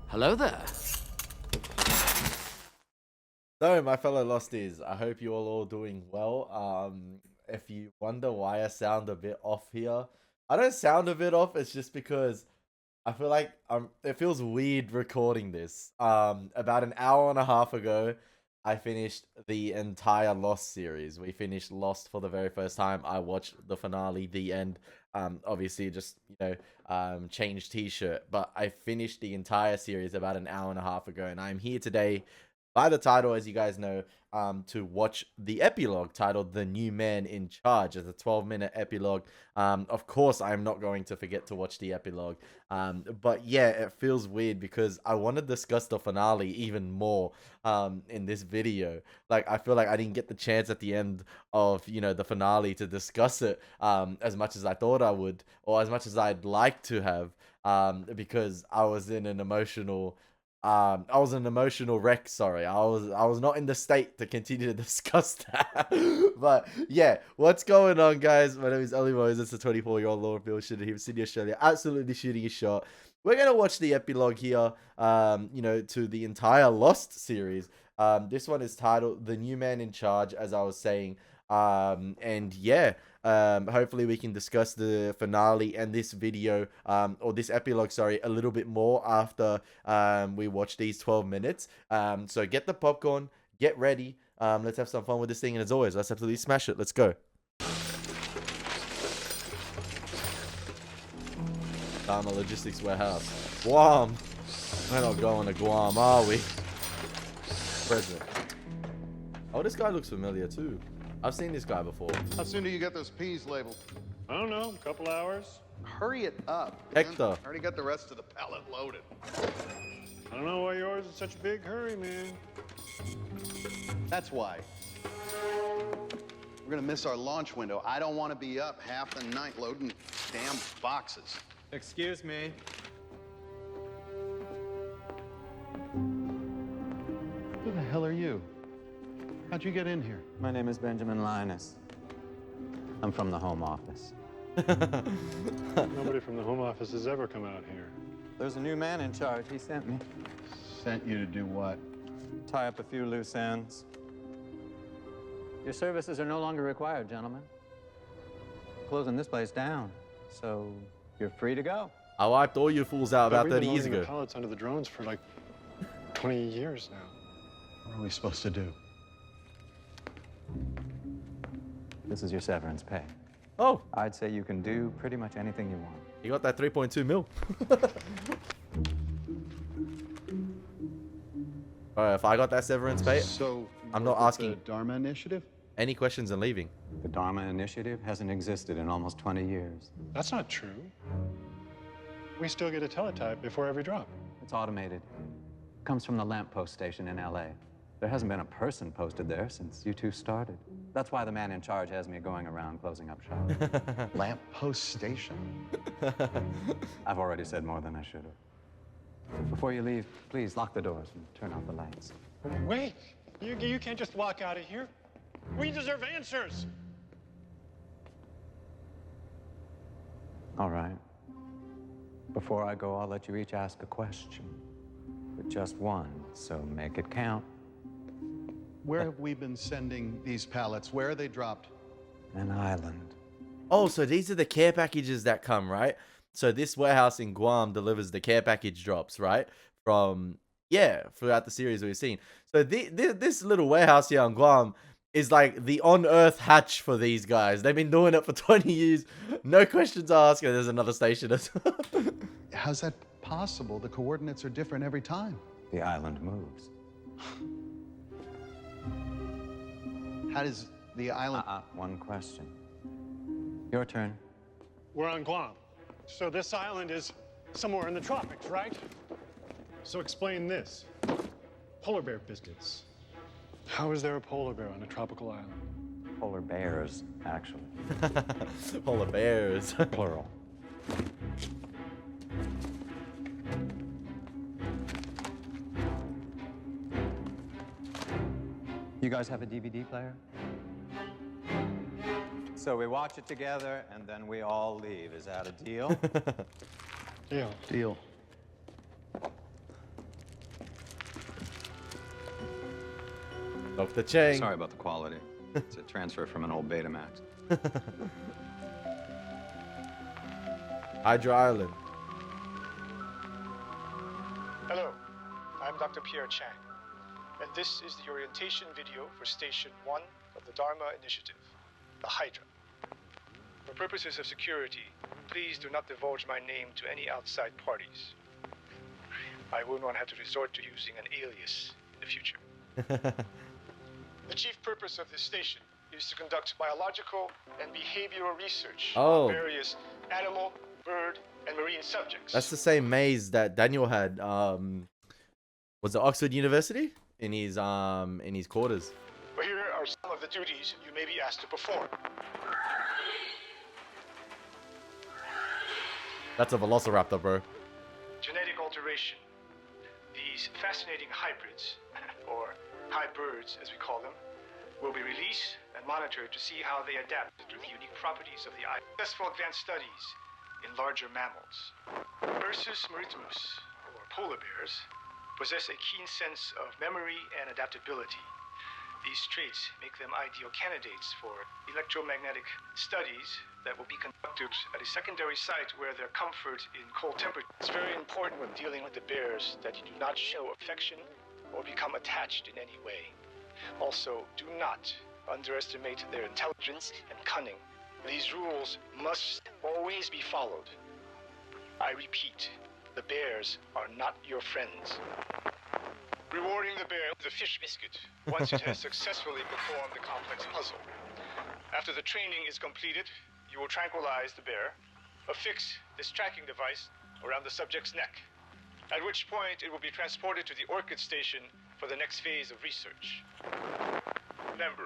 Hello there. So, my fellow Losties, I hope you all doing well. If you wonder why I sound a bit off here, I don't sound a bit off. It's just because I feel like it feels weird recording this. About an hour and a half ago, I finished the entire Lost series. We finished Lost for the very first time. I watched the finale, the end. Obviously, just changed T-shirt, but I finished the entire series about an hour and a half ago, and I'm here today by the title, as you guys know, to watch the epilogue titled The New Man in Charge. It's a 12-minute epilogue. Of course, I'm not going to forget to watch the epilogue. But yeah, it feels weird because I want to discuss the finale even more in this video. Like, I feel like I didn't get the chance at the end of, the finale to discuss it as much as I thought I would, or as much as I'd like to have, because I was in an emotional wreck. Sorry, I was not in the state to continue to discuss that. But yeah, what's going on, guys? My name is Elie Moses, a 24-year-old law enforcement shooter here in Sydney, Australia. Absolutely shooting a shot. We're gonna watch the epilogue here, to the entire Lost series. This one is titled "The New Man in Charge," as I was saying. And yeah. Hopefully we can discuss the finale and this video, or this epilogue, sorry, a little bit more after we watch these 12 minutes. So get the popcorn, get ready. Let's have some fun with this thing, and as always, let's absolutely smash it. Let's go. Dharma Logistics Warehouse. Guam. We're not going to Guam, are we? President. Oh, this guy looks familiar too. I've seen this guy before. How soon do you get those peas labeled? I don't know, a couple hours. Hurry it up. Hector. I already got the rest of the pallet loaded. I don't know why yours is such a big hurry, man. That's why. We're gonna miss our launch window. I don't want to be up half the night loading damn boxes. Excuse me. Who the hell are you? How'd you get in here? My name is Benjamin Linus. I'm from the Home Office. Nobody from the Home Office has ever come out here. There's a new man in charge. He sent me. Sent you to do what? Tie up a few loose ends. Your services are no longer required, gentlemen. Closing this place down, so you're free to go. I wiped all you fools out about We've 30 been years loading the ago. pallets under the drones for like 20 years now. What are we supposed to do? This is your severance pay. Oh, I'd say you can do pretty much anything you want. you got that 3.2 mil. Alright, if I got that severance pay, So, I'm not asking. The Dharma Initiative? any questions and leaving. The Dharma Initiative hasn't existed in almost 20 years. That's not true. We still get a teletype before every drop. It's automated. Comes from the lamppost station in LA. There hasn't been a person posted there since you two started. That's why the man in charge has me going around closing up shop. Lamppost station? I've already said more than I should have. Before you leave, please lock the doors and turn off the lights. Wait, you can't just walk out of here. We deserve answers. All right. Before I go, I'll let you each ask a question. But just one, so make it count. Where have we been sending these pallets? Where are they dropped? An island. Oh, so these are the care packages that come, right? So this warehouse in Guam delivers the care package drops, right? From, yeah, throughout the series we've seen. So this little warehouse here in Guam is like the on-earth hatch for these guys. They've been doing it for 20 years. No questions asked, and there's another station. How's that possible? The coordinates are different every time. The island moves. How does the island... One question. Your turn. We're on Guam. So this island is somewhere in the tropics, right? So explain this. Polar bear biscuits. How is there a polar bear on a tropical island? Polar bears, actually. Polar bears. Plural. You guys have a DVD player? So we watch it together, and then we all leave. Is that a deal? Yeah. Deal. Dr. Chang. Sorry about the quality. It's a transfer from an old Betamax. Hydra Island. Hello, I'm Dr. Pierre Chang, and this is the orientation video for Station 1 of the Dharma Initiative, the Hydra. For purposes of security, please do not divulge my name to any outside parties. I will not have to resort to using an alias in the future. The chief purpose of this station is to conduct biological and behavioral research on various animal, bird, and marine subjects. That's the same maze that Daniel had. Was it Oxford University? In his quarters. But here are some of the duties you may be asked to perform. That's a velociraptor, bro. Genetic alteration. These fascinating hybrids, or hybrids as we call them, will be released and monitored to see how they adapt to the unique properties of the eye. Successful advanced studies in larger mammals. Ursus maritimus, or polar bears, possess a keen sense of memory and adaptability. These traits make them ideal candidates for electromagnetic studies that will be conducted at a secondary site where their comfort in cold temperatures. It's very important when dealing with the bears that you do not show affection or become attached in any way. Also, do not underestimate their intelligence and cunning. These rules must always be followed. I repeat, the bears are not your friends. Rewarding the bear with a fish biscuit once it has successfully performed the complex puzzle. After the training is completed, you will tranquilize the bear, affix this tracking device around the subject's neck, at which point it will be transported to the Orchid Station for the next phase of research. Remember,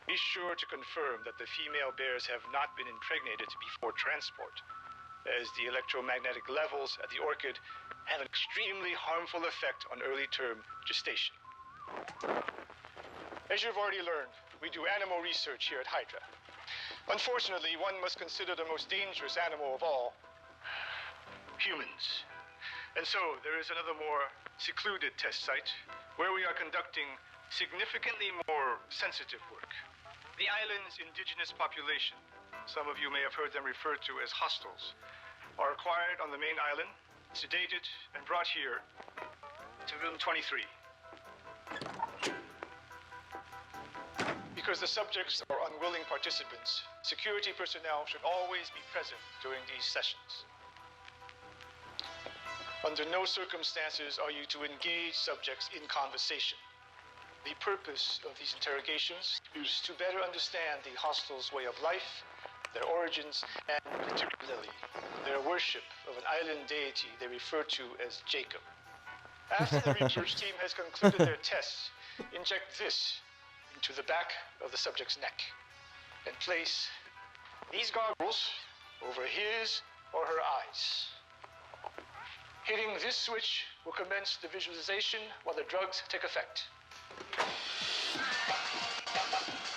be sure to confirm that the female bears have not been impregnated before transport, as the electromagnetic levels at the orchid have an extremely harmful effect on early-term gestation. As you've already learned, we do animal research here at Hydra. Unfortunately, one must consider the most dangerous animal of all, humans. And so, there is another more secluded test site where we are conducting significantly more sensitive work. The island's indigenous population, some of you may have heard them referred to as hostels, are acquired on the main island, sedated, and brought here to room 23. Because the subjects are unwilling participants, security personnel should always be present during these sessions. Under no circumstances are you to engage subjects in conversation. The purpose of these interrogations is to better understand the hostel's way of life, their origins, and particularly their worship of an island deity they refer to as Jacob. After the research team has concluded their tests, inject this into the back of the subject's neck and place these goggles over his or her eyes. Hitting this switch will commence the visualization while the drugs take effect.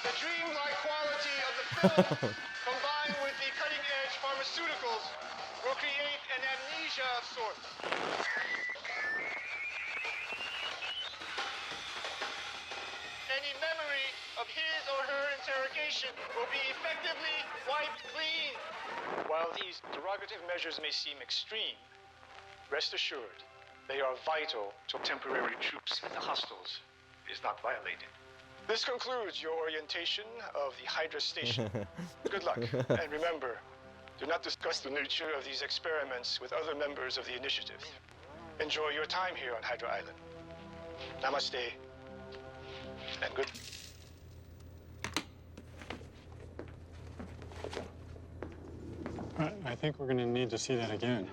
The dreamlike quality of the film combined with the cutting-edge pharmaceuticals will create an amnesia of sorts. Any memory of his or her interrogation will be effectively wiped clean. While these derogative measures may seem extreme, rest assured, they are vital to temporary troops at the hostels is not violated. This concludes your orientation of the Hydra Station. Good luck, and remember, do not discuss the nature of these experiments with other members of the initiative. Enjoy your time here on Hydra Island. Namaste, and good. I think we're gonna need to see that again.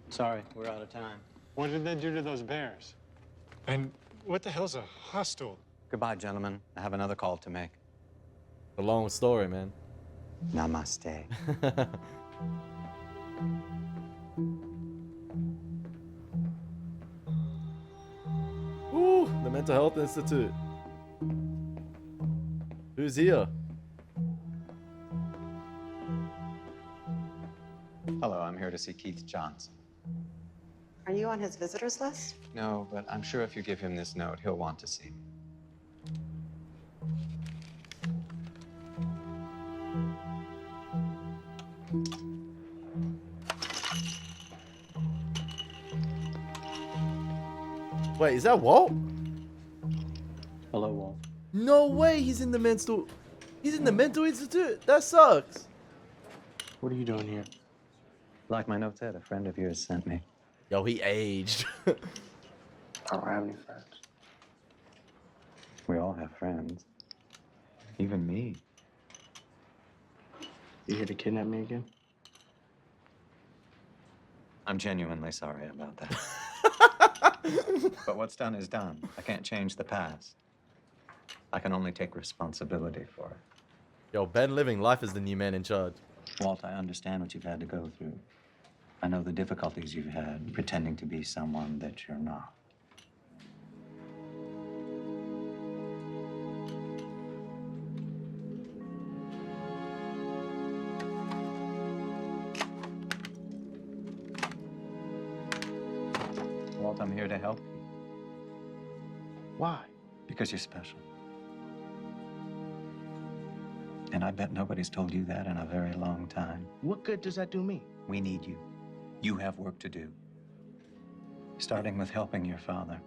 Sorry, we're out of time. What did they do to those bears? And what the hell's a hostel? Goodbye, gentlemen. I have another call to make. A long story, man. Namaste. Ooh, the Mental Health Institute. Who's here? Hello, I'm here to see Keith Johnson. Are you on his visitors list? No, but I'm sure if you give him this note, he'll want to see me. Wait, is that Walt? Hello, Walt. No way, he's in the mental institute. That sucks. What are you doing here? Like my note said, a friend of yours sent me. Yo, he aged. I don't have any friends. We all have friends. Even me. You here to kidnap me again? I'm genuinely sorry about that. But what's done is done. I can't change the past. I can only take responsibility for it. Yo, Ben living life as the new man in charge. Walt, I understand what you've had to go through. I know the difficulties you've had pretending to be someone that you're not. Walt, I'm here to help you. Why? Because you're special. And I bet nobody's told you that in a very long time. What good does that do me? We need you. You have work to do. Starting with helping your father.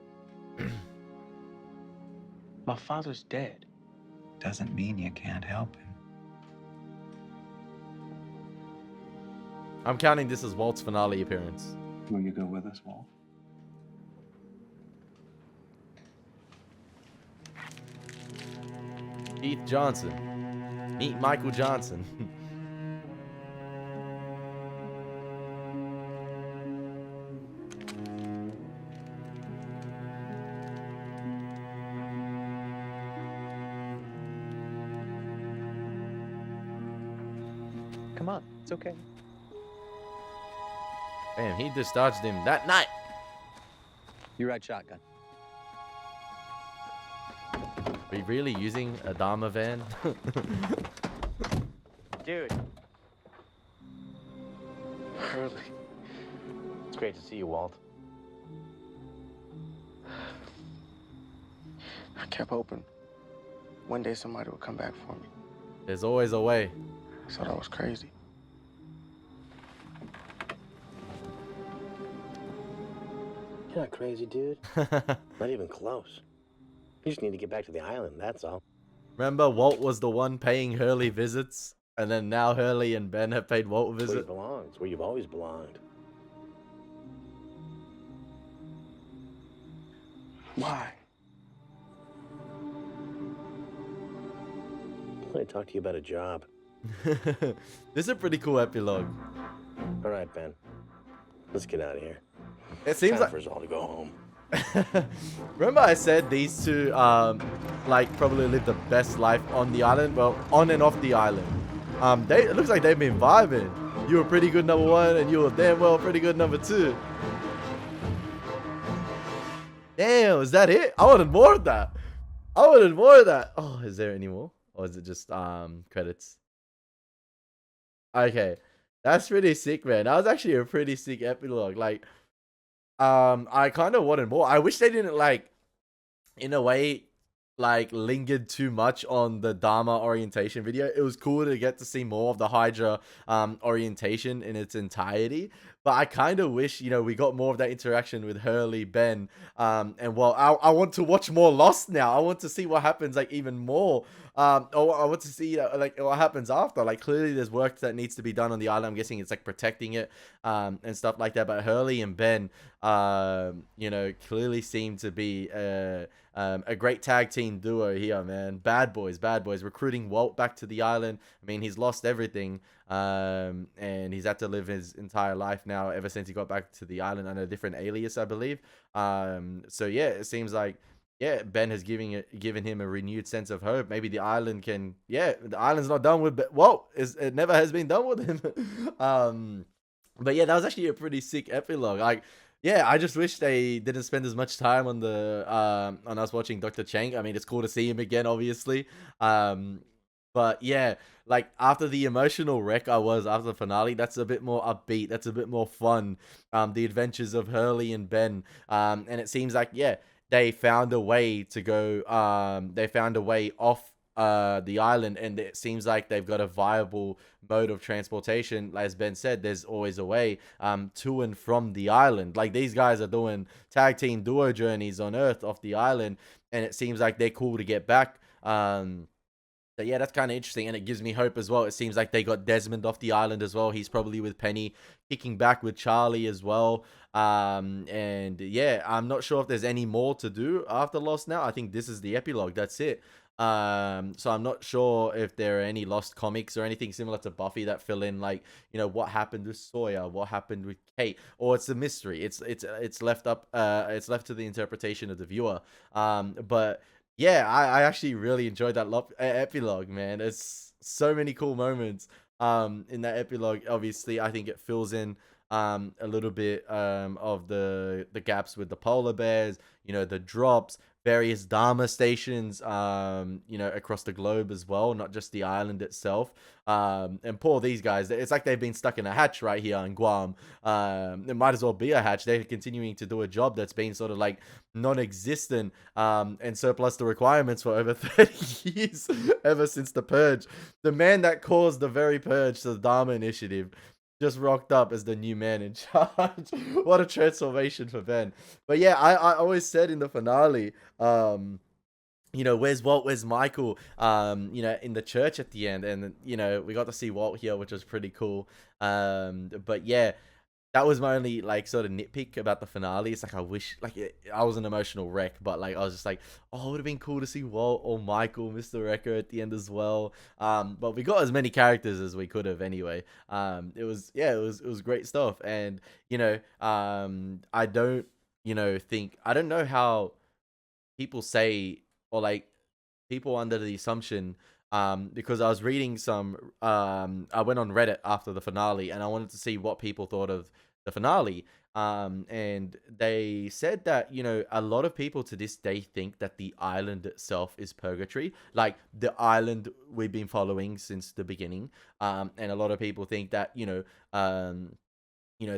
My father's dead. Doesn't mean you can't help him. I'm counting this as Walt's finale appearance. Will you go with us, Walt? Keith Johnson. Meet Michael Johnson. Come on, it's okay. Damn, he discharged him that night. You ride shotgun. Are we really using a Dharma van? Dude. Hurley. It's great to see you, Walt. I kept hoping one day somebody would come back for me. There's always a way. I thought I was crazy. You're not crazy, dude. Not even close. You just need to get back to the island, that's all. Remember, Walt was the one paying Hurley visits, and then now Hurley and Ben have paid Walt a It's where you visit. belong. It's where you've always belonged. Why? I want to talk to you about a job. This is a pretty cool epilogue. All right, Ben. Let's get out of here. It seems Time like... for us all to go home. Remember I said these two, like, probably live the best life on the island? Well, on and off the island. It looks like they've been vibing. You were pretty good number one, and you were damn well pretty good number two. Damn, is that it? I wanted more of that. I wanted more of that. Oh, is there any more? Or is it just, credits? Okay. That's pretty sick, man. That was actually a pretty sick epilogue. Like, I kind of wanted more. I wish they didn't, like, in a way, like, lingered too much on the Dharma orientation video. It was cool to get to see more of the Hydra orientation in its entirety. But I kind of wish, you know, we got more of that interaction with Hurley, Ben, and well, I want to watch more Lost now. I want to see what happens, like, even more. Or I want to see, like, what happens after. Like, clearly there's work that needs to be done on the island. I'm guessing it's, like, protecting it, and stuff like that. But Hurley and Ben, you know, clearly seem to be a great tag team duo here, man. Bad boys, recruiting Walt back to the island. I mean, he's lost everything, and he's had to live his entire life now ever since he got back to the island under a different alias, I believe. So yeah, it seems like, yeah, Ben has given him a renewed sense of hope. Maybe the island can, yeah, the island's not done with Walt. It never has been done with him. But yeah, that was actually a pretty sick epilogue. Like, yeah, I just wish they didn't spend as much time on the on us watching Dr. Chang. I mean, it's cool to see him again, obviously. But yeah, like, after the emotional wreck I was after the finale, that's a bit more upbeat. That's a bit more fun. The adventures of Hurley and Ben. And it seems like, yeah, they found a way to go. They found a way off the island, and it seems like they've got a viable mode of transportation. As Ben said, there's always a way to and from the island. Like, these guys are doing tag team duo journeys on Earth off the island, and it seems like they're cool to get back. So yeah, that's kind of interesting, and it gives me hope as well. It seems like they got Desmond off the island as well. He's probably with Penny, kicking back with Charlie as well. And yeah, I'm not sure if there's any more to do after Lost now. I think this is the epilogue. That's it. So I'm not sure if there are any Lost comics or anything similar to Buffy that fill in, like, you know, what happened with Sawyer, what happened with Kate, or it's a mystery. It's left up. It's left to the interpretation of the viewer. But yeah, I actually really enjoyed that epilogue, man. It's so many cool moments in that epilogue. Obviously, I think it fills in a little bit of the gaps with the polar bears, you know, the drops, various Dharma stations, you know, across the globe as well, not just the island itself. And poor these guys, it's like they've been stuck in a hatch right here in Guam. It might as well be a hatch. They're continuing to do a job that's been sort of like non-existent and surplus to requirements for over 30 years, ever since the purge. The man that caused the very purge to the Dharma Initiative just rocked up as the new man in charge. What a transformation for Ben. But yeah, I always said in the finale, you know, where's Walt, where's Michael, you know, in the church at the end. And, you know, we got to see Walt here, which was pretty cool. But yeah, that was my only, like, sort of nitpick about the finale. It's like, I wish, like, I was an emotional wreck, but, like, I was just like, oh, it would have been cool to see Walt or Michael, Mr. Wrecker at the end as well. But we got as many characters as we could have anyway. It was great stuff. And, you know, I don't, you know, I don't know how people say, or, like, people under the assumption, because I was reading I went on Reddit after the finale, and I wanted to see what people thought of the finale. And they said that, you know, a lot of people to this day think that the island itself is purgatory, like the island we've been following since the beginning. And a lot of people think that, you know,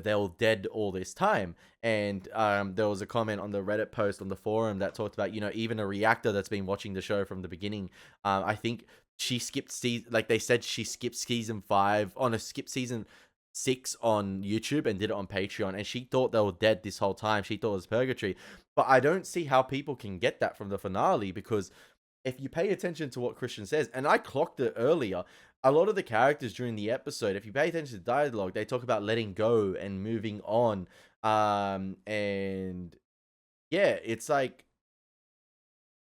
they're all dead all this time. And there was a comment on the Reddit post on the forum that talked about, you know, even a reactor that's been watching the show from the beginning, I think she skipped they said she skipped season 6 on YouTube and did it on Patreon, and she thought they were dead this whole time. She thought it was purgatory. But I don't see how people can get that from the finale, because if you pay attention to what Christian says, and I clocked it earlier, a lot of the characters during the episode, if you pay attention to the dialogue, they talk about letting go and moving on. And yeah, it's like,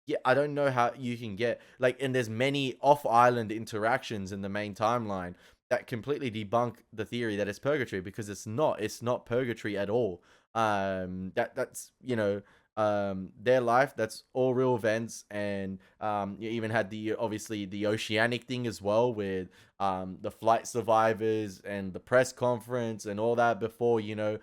yeah, I don't know how you can get, like, and there's many off-island interactions in the main timeline that completely debunk the theory that it's purgatory, because it's not purgatory at all. That's, you know, their life, that's all real events. And you even had obviously the oceanic thing as well, with the flight survivors and the press conference and all that before, you know,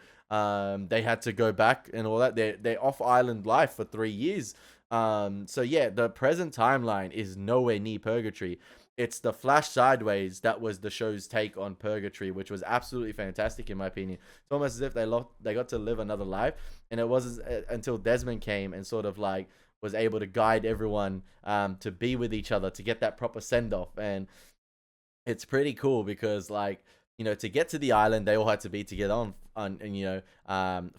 they had to go back and all that. They're off island life for 3 years. So yeah, the present timeline is nowhere near purgatory. It's the Flash Sideways that was the show's take on purgatory, which was absolutely fantastic in my opinion. It's almost as if they got to live another life, and it wasn't until Desmond came and sort of like was able to guide everyone to be with each other, to get that proper send off. And it's pretty cool because, like, you know, to get to the island, they all had to be together on you know,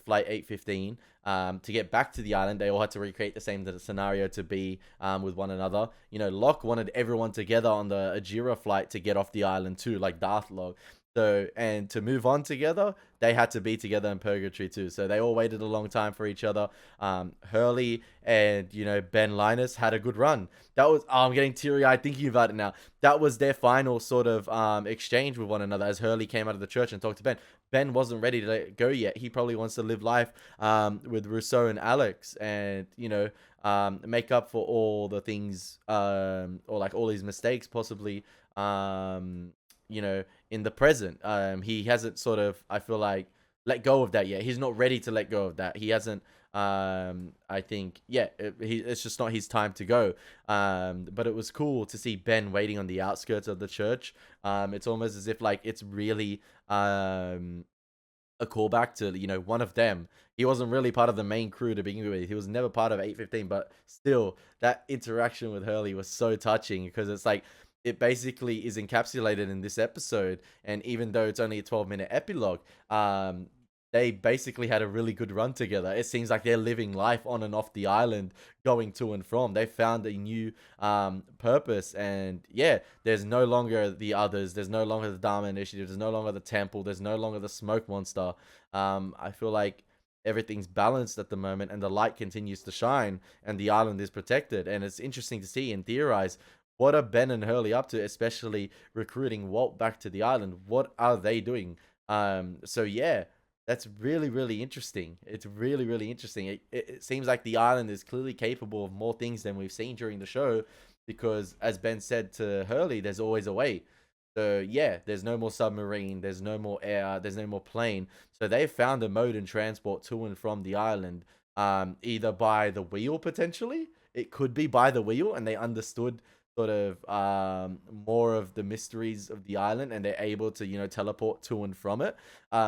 flight 815. To get back to the island, they all had to recreate the same scenario to be with one another. You know, Locke wanted everyone together on the Ajira flight to get off the island too, like Darth Locke. So, and to move on together, they had to be together in purgatory too. So they all waited a long time for each other. Hurley and, you know, Ben Linus had a good run. That was, I'm getting teary-eyed thinking about it now. That was their final sort of exchange with one another, as Hurley came out of the church and talked to Ben. Ben wasn't ready to let go yet. He probably wants to live life with Rousseau and Alex, and, you know, make up for all the things, or like all his mistakes possibly, you know, in the present. He hasn't sort of, I feel like, let go of that yet. He's not ready to let go of that. He hasn't, I think, yeah, it's just not his time to go. But it was cool to see Ben waiting on the outskirts of the church. It's almost as if, like, it's really, a callback to, you know, one of them. He wasn't really part of the main crew to begin with. He was never part of 815, but still, that interaction with Hurley was so touching because it's like, it basically is encapsulated in this episode. And even though it's only a 12-minute epilogue, they basically had a really good run together. It seems like they're living life on and off the island, going to and from. They found a new purpose, and yeah, there's no longer the others. There's no longer the Dharma Initiative. There's no longer the temple. There's no longer the smoke monster. I feel like everything's balanced at the moment, and the light continues to shine, and the island is protected. And it's interesting to see and theorize, what are Ben and Hurley up to, especially recruiting Walt back to the island? What are they doing? So yeah, that's really, really interesting. It's really, really interesting. It seems like the island is clearly capable of more things than we've seen during the show, because as Ben said to Hurley, there's always a way. So yeah, there's no more submarine, there's no more air, there's no more plane. So they've found a mode in transport to and from the island, either by the wheel potentially. It could be by the wheel, and they understood sort of more of the mysteries of the island, and they're able to, you know, teleport to and from it.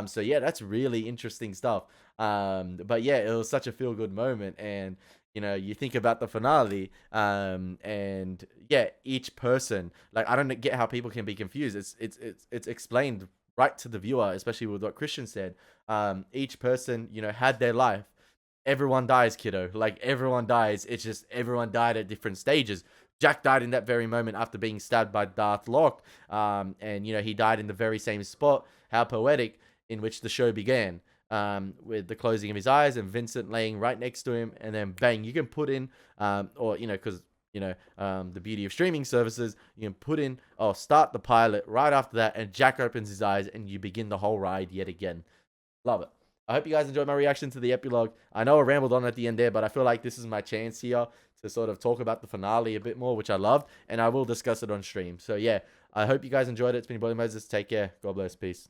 So yeah, that's really interesting stuff. But yeah, it was such a feel-good moment. And you know, you think about the finale, and yeah, each person, like, I don't get how people can be confused. It's explained right to the viewer, especially with what Christian said. Each person, you know, had their life. Everyone dies, kiddo. Like, everyone dies. It's just everyone died at different stages. Jack died in that very moment after being stabbed by Darth Locke. And, you know, he died in the very same spot, how poetic, in which the show began. With the closing of his eyes and Vincent laying right next to him. And then, bang, you can put in, or, you know, because, you know, the beauty of streaming services, you can put in, start the pilot right after that, and Jack opens his eyes, and you begin the whole ride yet again. Love it. I hope you guys enjoyed my reaction to the epilogue. I know I rambled on at the end there, but I feel like this is my chance here to sort of talk about the finale a bit more, which I loved, and I will discuss it on stream. So yeah, I hope you guys enjoyed it. It's been Elie Moses. Take care. God bless. Peace.